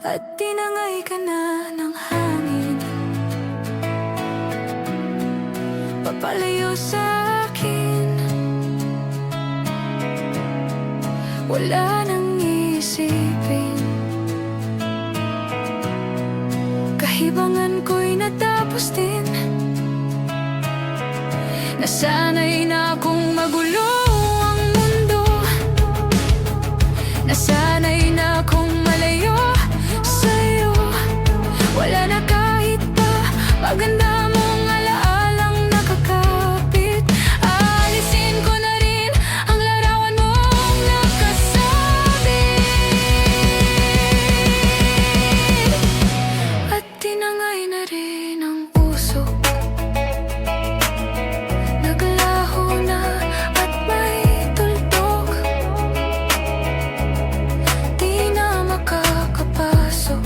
at tinangay ka na ng hangin, papalayo sa akin. Wala nang isipin, kahibangan ko'y natapos din. Nasanay na akong magulo ang mundo, nasanay na akong malayo sa'yo. Wala na kahit pa maganda mong alaalang nakakapit. Aalisin ko na rin ang larawan mong nakasabit, at tinangay na rin ang puso. Naglaho na at may tuldok, di na makakapasok.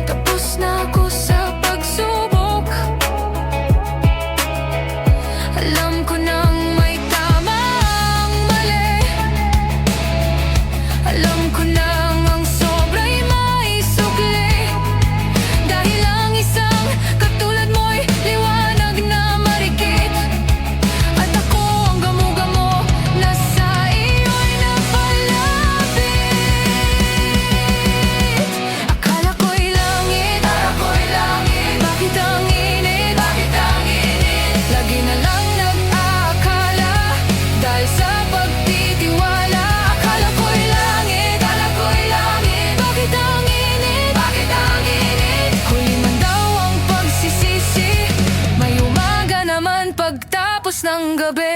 Tapos na ako sa pagsubok. Alam ko nang may tama ang mali, alam ko nang ang sobra'y may sukli. Dahil ang isang katulad mo'y liwanag na marikit, at ako ang gamo-gamo na sa iyo'y napalapit. Akala ko'y langit, bakit ang init? Lagi na lang nag-aakala dahil sa pagtitiwala. Akala ko'y langit, bakit ang init? Huli man daw ang pagsisisi, may umaga naman pagtapos ng gabi.